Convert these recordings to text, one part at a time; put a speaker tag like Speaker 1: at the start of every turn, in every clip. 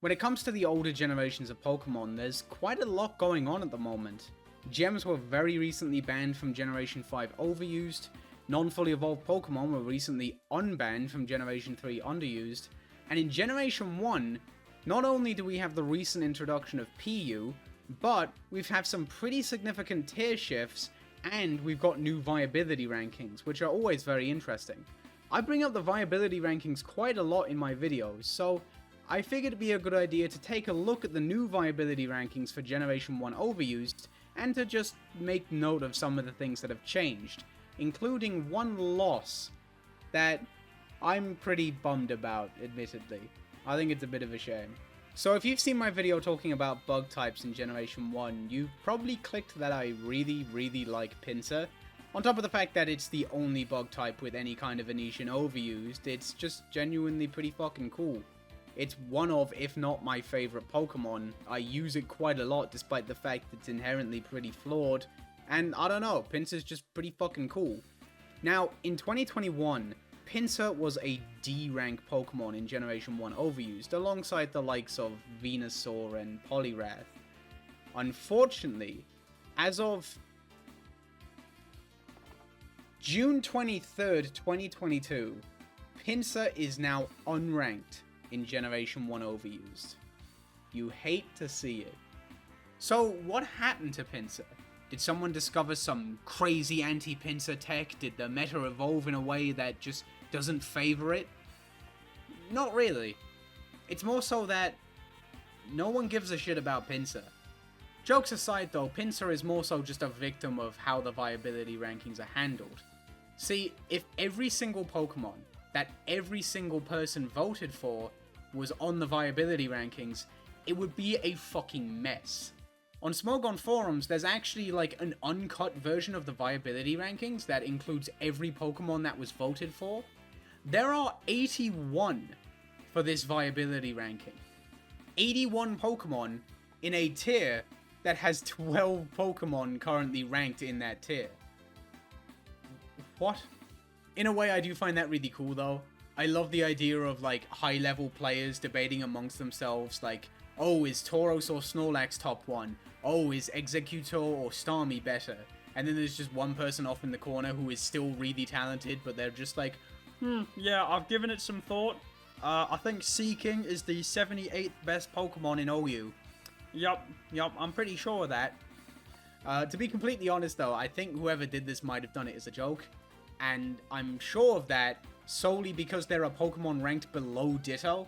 Speaker 1: When it comes to the older generations of Pokemon, there's quite a lot going on at the moment. Gems were very recently banned from Generation 5 Overused, non-fully evolved Pokemon were recently unbanned from Generation 3 Underused, and in Generation 1, not only do we have the recent introduction of PU, but we've had some pretty significant tier shifts, and we've got new viability rankings, which are always very interesting. I bring up the viability rankings quite a lot in my videos, so I figured it'd be a good idea to take a look at the new viability rankings for Generation 1 Overused, and to just make note of some of the things that have changed, including one loss that I'm pretty bummed about, admittedly. I think it's a bit of a shame. So if you've seen my video talking about bug types in Generation 1, you've probably clicked that I really like Pinsir. On top of the fact that it's the only bug type with any kind of Venetian Overused, it's just genuinely pretty fucking cool. It's one of, if not my favourite Pokemon. I use it quite a lot despite the fact it's inherently pretty flawed, and I don't know, Pinsir's just pretty fucking cool. Now, in 2021, Pinsir was a D rank Pokemon in Generation 1 Overused, alongside the likes of Venusaur and Poliwrath. Unfortunately, as of June 23rd, 2022, Pinsir is now unranked in Generation 1 Overused. You hate to see it. So what happened to Pinsir? Did someone discover some crazy anti-Pinsir tech? Did the meta evolve in a way that just doesn't favor it? Not really. It's more so that no one gives a shit about Pinsir. Jokes aside though, Pinsir is more so just a victim of how the viability rankings are handled. See, if every single Pokemon that every single person voted for was on the viability rankings, it would be a fucking mess. On Smogon forums, there's actually like an uncut version of the viability rankings that includes every Pokemon that was voted for. There are 81 for this viability ranking. 81 Pokemon in a tier that has 12 Pokemon currently ranked in that tier. What? In a way, I do find that really cool though. I love the idea of like high level players debating amongst themselves like, oh, is Tauros or Snorlax top 1? Oh, is Executor or Starmie better? And then there's just one person off in the corner who is still really talented, but they're just like, yeah, I've given it some thought. I think Seaking is the 78th best Pokemon in OU. Yup, I'm pretty sure of that. To be completely honest though, I think whoever did this might have done it as a joke. And I'm sure of that solely because there are Pokemon ranked below Ditto.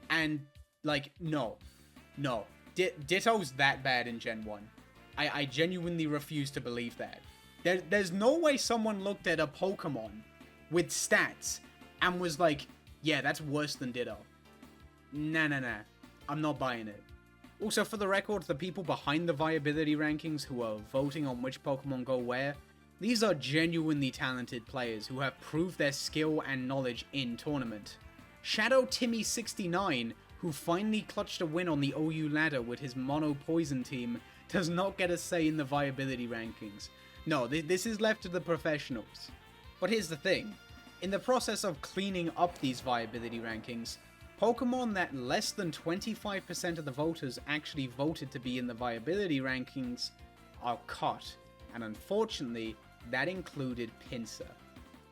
Speaker 1: And, like, no. Ditto's that bad in Gen 1. I genuinely refuse to believe that. There's no way someone looked at a Pokemon with stats and was like, yeah, that's worse than Ditto. Nah. I'm not buying it. Also, for the record, the people behind the viability rankings who are voting on which Pokemon go where, these are genuinely talented players who have proved their skill and knowledge in tournament. Shadow Timmy69, who finally clutched a win on the OU ladder with his mono poison team, does not get a say in the viability rankings. No, this is left to the professionals. But here's the thing. In the process of cleaning up these viability rankings, Pokemon that less than 25% of the voters actually voted to be in the viability rankings are cut. And unfortunately, that included Pinsir.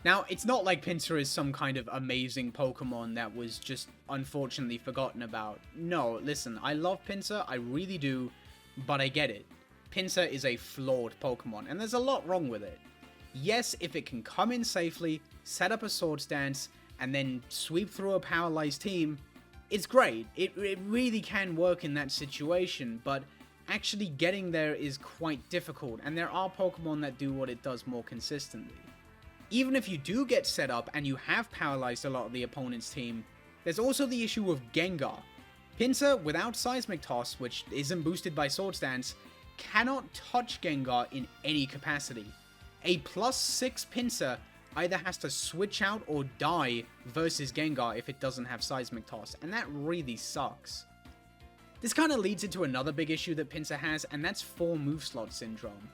Speaker 1: Now, it's not like Pinsir is some kind of amazing Pokemon that was just unfortunately forgotten about. No, listen, I love Pinsir, I really do, but I get it. Pinsir is a flawed Pokemon, and there's a lot wrong with it. Yes, if it can come in safely, set up a Swords Dance, and then sweep through a Paralyzed team, it's great. It really can work in that situation, but actually getting there is quite difficult, and there are Pokemon that do what it does more consistently. Even if you do get set up and you have paralyzed a lot of the opponent's team, there's also the issue of Gengar. Pinsir, without Seismic Toss, which isn't boosted by Swords Dance, cannot touch Gengar in any capacity. A +6 Pinsir either has to switch out or die versus Gengar if it doesn't have Seismic Toss, and that really sucks. This kind of leads into another big issue that Pinsir has, and that's 4 move slot syndrome.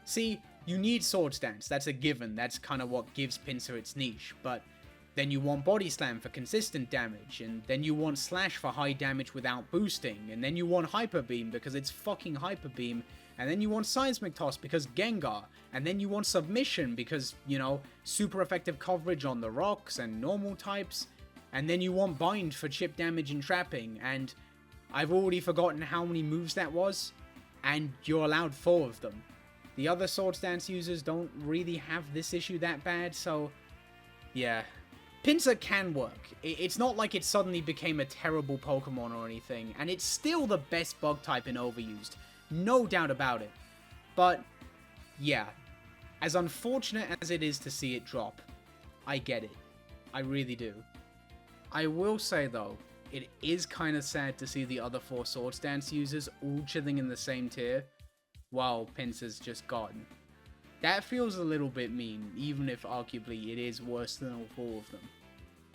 Speaker 1: See, you need Swords Dance, that's a given, that's kind of what gives Pinsir its niche, but Then you want Body Slam for consistent damage, and then you want Slash for high damage without boosting, and then you want Hyper Beam because it's fucking Hyper Beam, and then you want Seismic Toss because Gengar, and then you want Submission because, you know, super effective coverage on the rocks and normal types, and then you want Bind for chip damage and trapping, and I've already forgotten how many moves that was, and you're allowed 4 of them. The other Swords Dance users don't really have this issue that bad, so yeah. Pinsir can work. It's not like it suddenly became a terrible Pokemon or anything, and it's still the best bug type in Overused. No doubt about it. But, yeah. As unfortunate as it is to see it drop, I get it. I really do. I will say though, it is kind of sad to see the other 4 Swords Dance users all chilling in the same tier, while Pinsir's just gone. That feels a little bit mean, even if arguably it is worse than all 4 of them.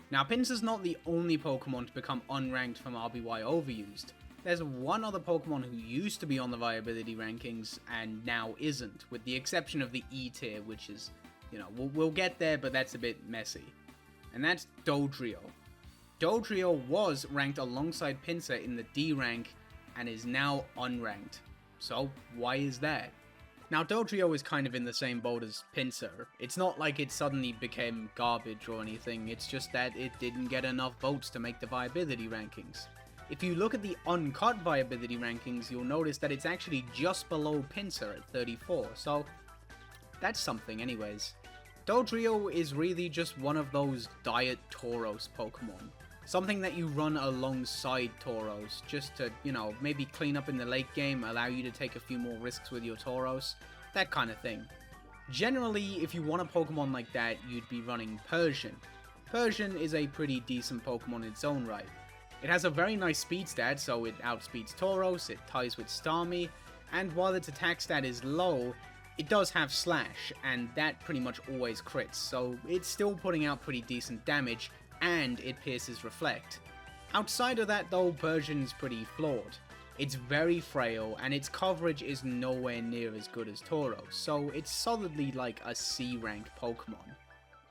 Speaker 1: Now, Pinsir's not the only Pokemon to become unranked from RBY Overused. There's one other Pokemon who used to be on the Viability rankings and now isn't, with the exception of the E tier, which is, you know, we'll get there, but that's a bit messy. And that's Dodrio. Dodrio was ranked alongside Pinsir in the D rank and is now unranked. So, why is that? Now, Dodrio is kind of in the same boat as Pinsir. It's not like it suddenly became garbage or anything, it's just that it didn't get enough votes to make the Viability rankings. If you look at the uncut Viability rankings, you'll notice that it's actually just below Pinsir at 34, so that's something anyways. Dodrio is really just one of those diet Tauros Pokemon. Something that you run alongside Tauros, just to, you know, maybe clean up in the late game, allow you to take a few more risks with your Tauros, that kind of thing. Generally, if you want a Pokemon like that, you'd be running Persian. Persian is a pretty decent Pokemon in its own right. It has a very nice speed stat, so it outspeeds Tauros, it ties with Starmie, and while its attack stat is low, it does have Slash, and that pretty much always crits, so it's still putting out pretty decent damage, and it pierces Reflect. Outside of that though, Persian's pretty flawed. It's very frail, and its coverage is nowhere near as good as Tauros, so it's solidly like a C-rank Pokemon.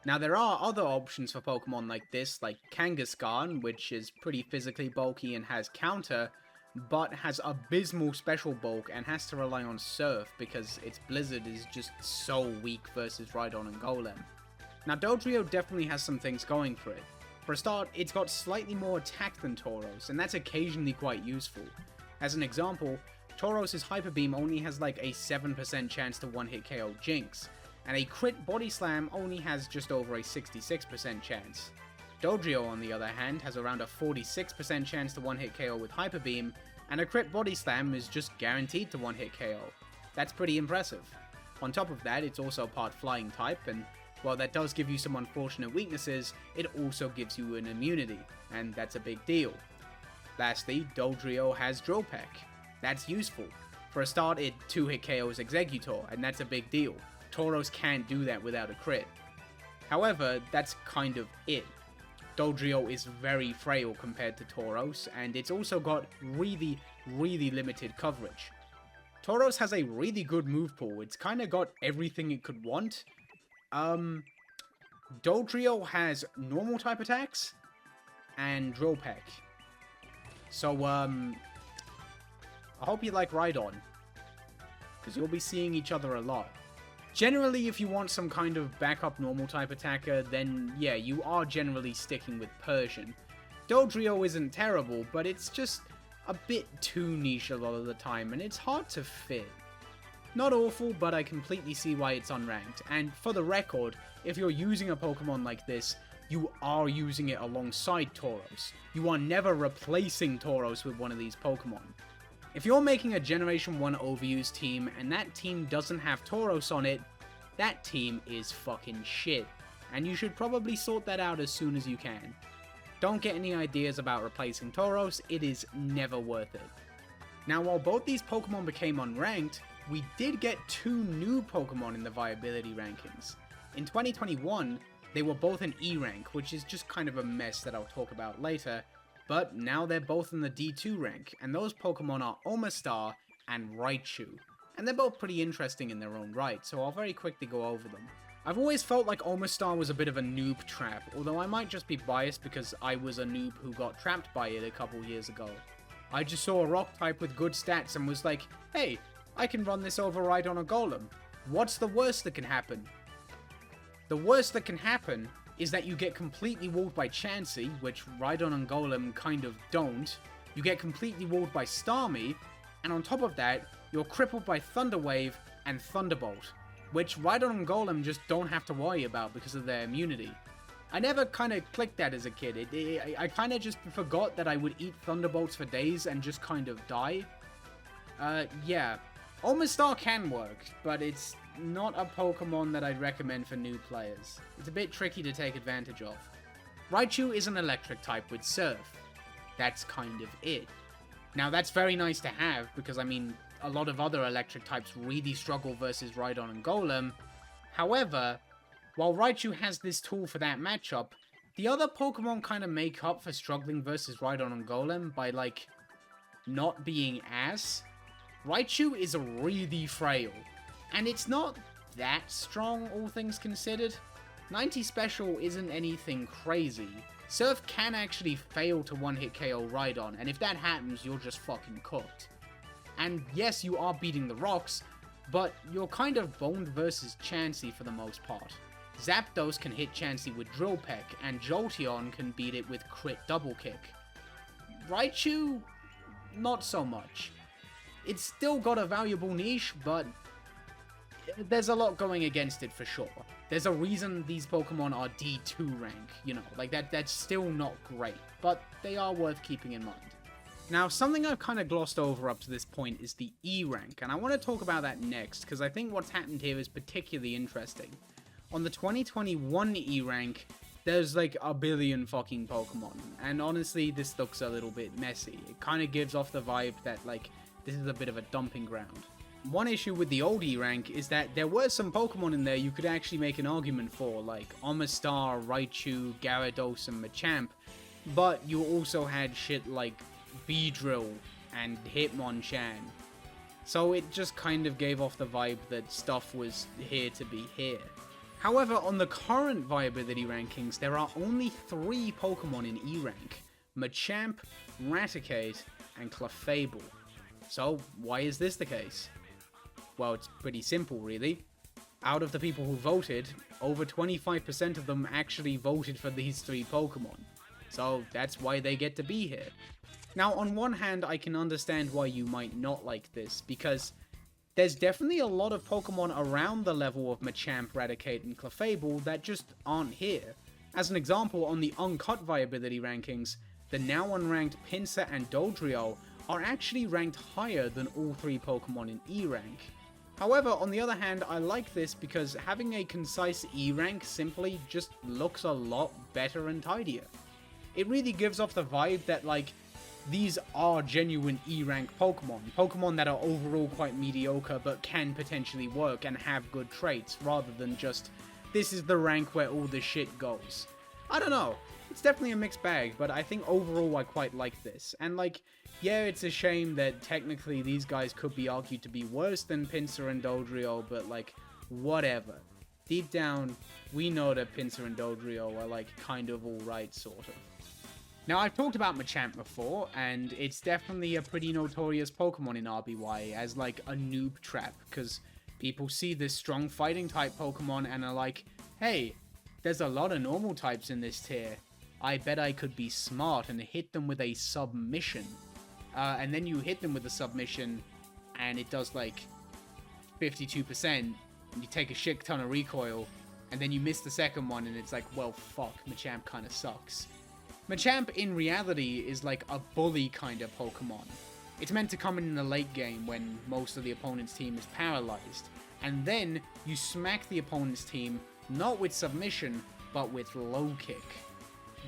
Speaker 1: Now there are other options for Pokemon like this, like Kangaskhan, which is pretty physically bulky and has counter, but has abysmal special bulk and has to rely on Surf because its Blizzard is just so weak versus Rhydon and Golem. Now Dodrio definitely has some things going for it. For a start, it's got slightly more attack than Tauros, and that's occasionally quite useful. As an example, Tauros' Hyper Beam only has like a 7% chance to one-hit KO Jinx, and a crit Body Slam only has just over a 66% chance. Dodrio, on the other hand, has around a 46% chance to one-hit KO with Hyper Beam, and a crit Body Slam is just guaranteed to one-hit KO. That's pretty impressive. On top of that, it's also part Flying type, and while that does give you some unfortunate weaknesses, it also gives you an immunity, and that's a big deal. Lastly, Dodrio has Drill Peck. That's useful. For a start, it 2-hit KOs Exeggutor, and that's a big deal. Tauros can't do that without a crit. However, that's kind of it. Dodrio is very frail compared to Tauros, and it's also got really limited coverage. Tauros has a really good move pool, it's kinda got everything it could want. Dodrio has normal type attacks, and Drill Peck. So, I hope you like Rhydon, because you'll be seeing each other a lot. Generally, if you want some kind of backup normal type attacker, then yeah, you are generally sticking with Persian. Dodrio isn't terrible, but it's just a bit too niche a lot of the time, and it's hard to fit. Not awful, but I completely see why it's unranked, and for the record, if you're using a Pokemon like this, you are using it alongside Tauros. You are never replacing Tauros with one of these Pokemon. If you're making a Generation 1 Overused team and that team doesn't have Tauros on it, that team is fucking shit, and you should probably sort that out as soon as you can. Don't get any ideas about replacing Tauros, it is never worth it. Now while both these Pokemon became unranked, we did get 2 new Pokemon in the Viability rankings. In 2021, they were both in E rank, which is just kind of a mess that I'll talk about later, but now they're both in the D2 rank, and those Pokemon are Omastar and Raichu. And they're both pretty interesting in their own right, so I'll very quickly go over them. I've always felt like Omastar was a bit of a noob trap, although I might just be biased because I was a noob who got trapped by it a couple years ago. I just saw a rock type with good stats and was like, hey, I can run this over Rhydon or Golem. What's the worst that can happen? The worst that can happen is that you get completely walled by Chansey, which Rhydon and Golem kind of don't. You get completely walled by Starmie, and on top of that, you're crippled by Thunder Wave and Thunderbolt, which Rhydon and Golem just don't have to worry about because of their immunity. I never kind of clicked that as a kid. I kind of just forgot that I would eat Thunderbolts for days and just kind of die. Yeah. Omastar can work, but it's not a Pokemon that I'd recommend for new players. It's a bit tricky to take advantage of. Raichu is an electric type with Surf. That's kind of it. Now that's very nice to have, because I mean, a lot of other electric types really struggle versus Rhydon and Golem. However, while Raichu has this tool for that matchup, the other Pokemon kind of make up for struggling versus Rhydon and Golem by, like, not being ass. Raichu is really frail, and it's not that strong, all things considered. 90 special isn't anything crazy. Surf can actually fail to one-hit KO Rhydon, and if that happens, you're just fucking cooked. And yes, you are beating the rocks, but you're kind of boned versus Chansey for the most part. Zapdos can hit Chansey with Drill Peck, and Jolteon can beat it with Crit Double Kick. Raichu, not so much. It's still got a valuable niche, but there's a lot going against it for sure. There's a reason these Pokemon are D2 rank, you know, like that's still not great, but they are worth keeping in mind. Now, something I've kind of glossed over up to this point is the E rank, and I want to talk about that next, because I think what's happened here is particularly interesting. On the 2021 E rank, there's like a billion fucking Pokemon, and honestly, this looks a little bit messy. It kind of gives off the vibe that, like, this is a bit of a dumping ground. One issue with the old E rank is that there were some Pokemon in there you could actually make an argument for, like Omastar, Raichu, Gyarados, and Machamp, but you also had shit like Beedrill and Hitmonchan. So it just kind of gave off the vibe that stuff was here to be here. However, on the current Viability rankings, there are only 3 Pokemon in E rank: Machamp, Raticate, and Clefable. So, why is this the case? Well, it's pretty simple, really. Out of the people who voted, over 25% of them actually voted for these 3 Pokemon. So, that's why they get to be here. Now, on one hand, I can understand why you might not like this, because there's definitely a lot of Pokemon around the level of Machamp, Raticate, and Clefable that just aren't here. As an example, on the uncut Viability rankings, the now unranked Pinsir and Dodrio are actually ranked higher than all 3 Pokemon in E rank. However, on the other hand, I like this because having a concise E rank simply just looks a lot better and tidier. It really gives off the vibe that, like, these are genuine E rank Pokemon. Pokemon that are overall quite mediocre but can potentially work and have good traits, rather than just, this is the rank where all the shit goes. I don't know. It's definitely a mixed bag, but I think overall I quite like this. And, like, yeah, it's a shame that technically these guys could be argued to be worse than Pinsir and Dodrio, but, like, whatever. Deep down, we know that Pinsir and Dodrio are, like, kind of alright, sort of. Now, I've talked about Machamp before, and it's definitely a pretty notorious Pokemon in RBY as, like, a noob trap, because people see this strong fighting type Pokemon and are like, hey, there's a lot of normal types in this tier. I bet I could be smart and hit them with a submission. And then you hit them with a submission, and it does like 52%, and you take a shit ton of recoil, and then you miss the second one, and it's like, well, fuck, Machamp kind of sucks. Machamp, in reality, is like a bully kind of Pokemon. It's meant to come in the late game when most of the opponent's team is paralyzed, and then you smack the opponent's team, not with submission, but with low kick.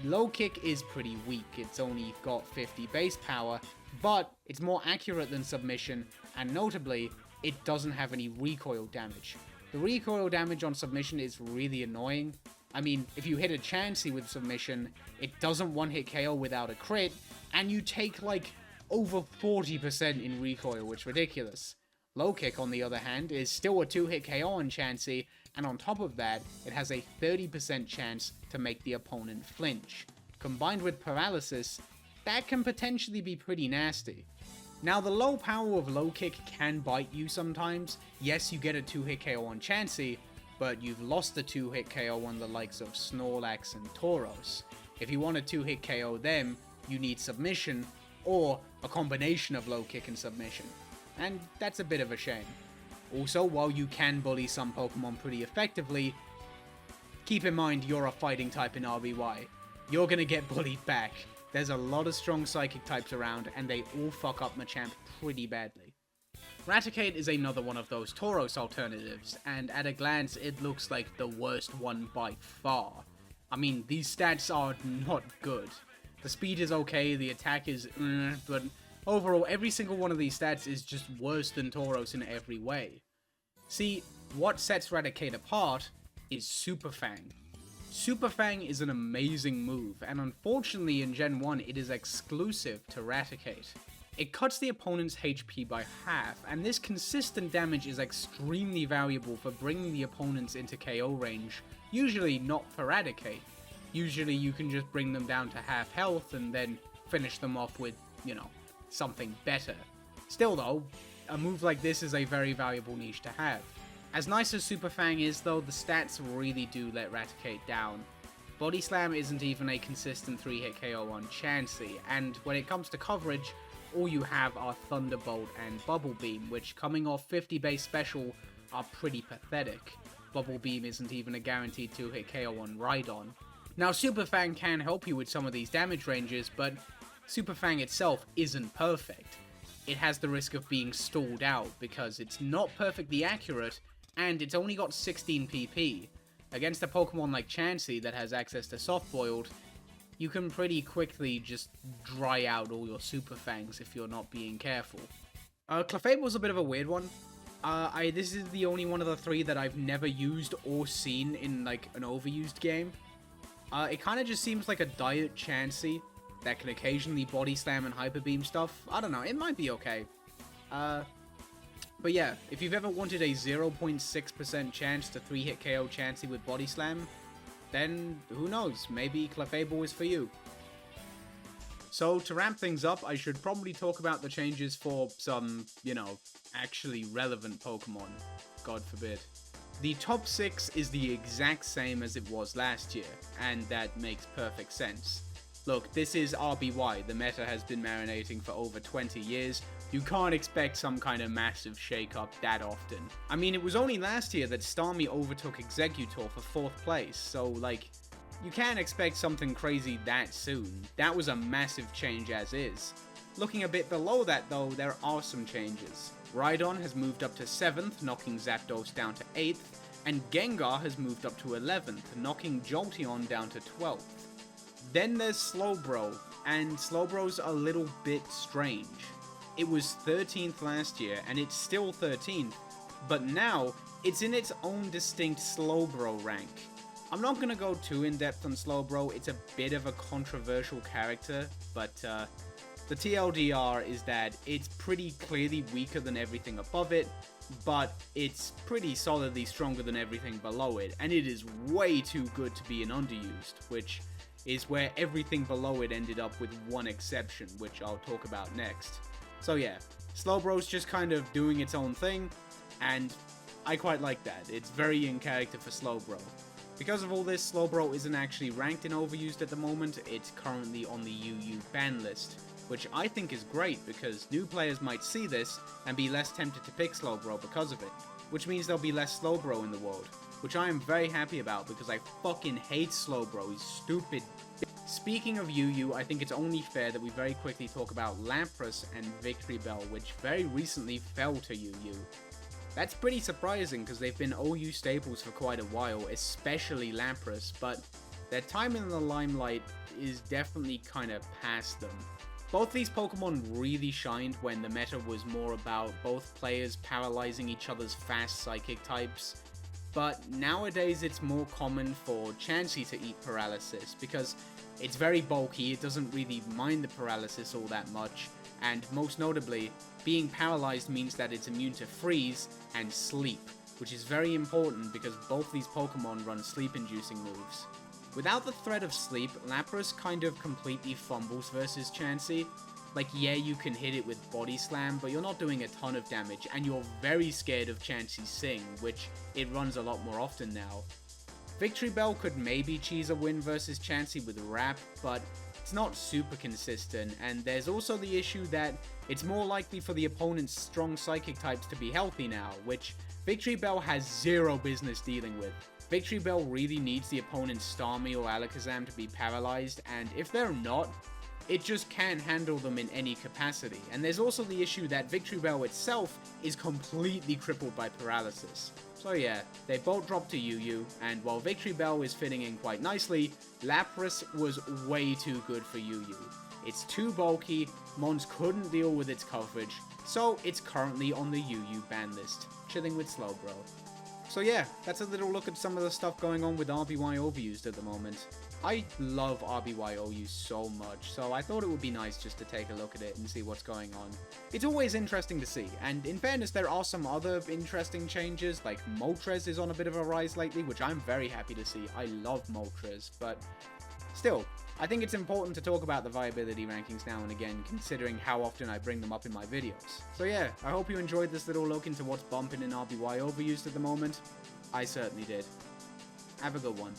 Speaker 1: Low kick is pretty weak, it's only got 50 base power, but it's more accurate than submission, and notably, it doesn't have any recoil damage. The recoil damage on submission is really annoying. I mean, if you hit a Chansey with submission, it doesn't one-hit KO without a crit, and you take like over 40% in recoil, which is ridiculous. Low Kick, on the other hand, is still a 2-hit KO on Chansey, and on top of that, it has a 30% chance to make the opponent flinch. Combined with Paralysis, that can potentially be pretty nasty. Now, the low power of Low Kick can bite you sometimes. Yes, you get a 2-hit KO on Chansey, but you've lost the 2-hit KO on the likes of Snorlax and Tauros. If you want a 2-hit KO them, you need Submission, or a combination of Low Kick and Submission. And that's a bit of a shame. Also, while you can bully some Pokemon pretty effectively, keep in mind you're a fighting type in RBY. You're gonna get bullied back. There's a lot of strong Psychic types around, and they all fuck up Machamp pretty badly. Raticate is another one of those Tauros alternatives, and at a glance it looks like the worst one by far. I mean, these stats are not good. The speed is okay, the attack is but overall, every single one of these stats is just worse than Tauros in every way. See, what sets Raticate apart is Super Fang. Super Fang is an amazing move, and unfortunately in Gen 1 it is exclusive to Raticate. It cuts the opponent's HP by half, and this consistent damage is extremely valuable for bringing the opponents into KO range, usually not for Raticate. Usually you can just bring them down to half health and then finish them off with, something better. Still though, a move like this is a very valuable niche to have. As nice as Super Fang is though, the stats really do let Raticate down. Body Slam isn't even a consistent 3-hit KO on Chansey, and when it comes to coverage, all you have are Thunderbolt and Bubble Beam, which coming off 50 base special are pretty pathetic. Bubble Beam isn't even a guaranteed 2-hit KO on Rhydon. Now Super Fang can help you with some of these damage ranges, but Super Fang itself isn't perfect. It has the risk of being stalled out because it's not perfectly accurate, and it's only got 16 PP. Against a Pokemon like Chansey that has access to Soft Boiled, you can pretty quickly just dry out all your Super Fangs if you're not being careful. Clefable was a bit of a weird one. This is the only one of the three that I've never used or seen in like an overused game. It kind of just seems like a diet Chansey that can occasionally Body Slam and Hyper Beam stuff. I don't know, it might be okay. But yeah, if you've ever wanted a 0.6% chance to 3-hit KO Chansey with Body Slam, then who knows, maybe Clefable is for you. So to ramp things up, I should probably talk about the changes for some, actually relevant Pokemon. God forbid. The top 6 is the exact same as it was last year, and that makes perfect sense. Look, this is RBY, the meta has been marinating for over 20 years, you can't expect some kind of massive shake-up that often. I mean, it was only last year that Starmie overtook Exeggutor for 4th place, so you can't expect something crazy that soon. That was a massive change as is. Looking a bit below that though, there are some changes. Rhydon has moved up to 7th, knocking Zapdos down to 8th, and Gengar has moved up to 11th, knocking Jolteon down to 12th. Then there's Slowbro, and Slowbro's a little bit strange. It was 13th last year, and it's still 13th, but now it's in its own distinct Slowbro rank. I'm not gonna go too in-depth on Slowbro, it's a bit of a controversial character, but the TLDR is that it's pretty clearly weaker than everything above it, but it's pretty solidly stronger than everything below it, and it is way too good to be an underused, which is where everything below it ended up with one exception, which I'll talk about next. So yeah, Slowbro's just kind of doing its own thing, and I quite like that. It's very in character for Slowbro. Because of all this, Slowbro isn't actually ranked in Overused at the moment, it's currently on the UU ban list, which I think is great because new players might see this and be less tempted to pick Slowbro because of it, which means there'll be less Slowbro in the world, which I am very happy about because I fucking hate Slowbro, he's stupid. Speaking of UU, I think it's only fair that we very quickly talk about Lapras and Victory Bell, which very recently fell to UU. That's pretty surprising because they've been OU staples for quite a while, especially Lapras, but their time in the limelight is definitely kind of past them. Both these Pokemon really shined when the meta was more about both players paralyzing each other's fast Psychic types, but nowadays it's more common for Chansey to eat Paralysis because it's very bulky, it doesn't really mind the Paralysis all that much, and most notably, being paralyzed means that it's immune to freeze and sleep, which is very important because both these Pokemon run sleep-inducing moves. Without the threat of sleep, Lapras kind of completely fumbles versus Chansey. Like, yeah, you can hit it with Body Slam, but you're not doing a ton of damage, and you're very scared of Chansey's Sing, which it runs a lot more often now. Victory Bell could maybe cheese a win versus Chansey with Wrap, but it's not super consistent, and there's also the issue that it's more likely for the opponent's strong Psychic types to be healthy now, which Victory Bell has zero business dealing with. Victory Bell really needs the opponent's Starmie or Alakazam to be paralyzed, and if they're not, it just can't handle them in any capacity. And there's also the issue that Victory Bell itself is completely crippled by paralysis. So yeah, they both drop to UU, and while Victory Bell is fitting in quite nicely, Lapras was way too good for UU. It's too bulky, Mons couldn't deal with its coverage, so it's currently on the UU ban list, chilling with Slowbro. So yeah, that's a little look at some of the stuff going on with RBY overused at the moment. I love RBY OU so much, so I thought it would be nice just to take a look at it and see what's going on. It's always interesting to see, and in fairness there are some other interesting changes, like Moltres is on a bit of a rise lately, which I'm very happy to see. I love Moltres, but still, I think it's important to talk about the viability rankings now and again, considering how often I bring them up in my videos. So yeah, I hope you enjoyed this little look into what's bumping in RBY overused at the moment. I certainly did. Have a good one.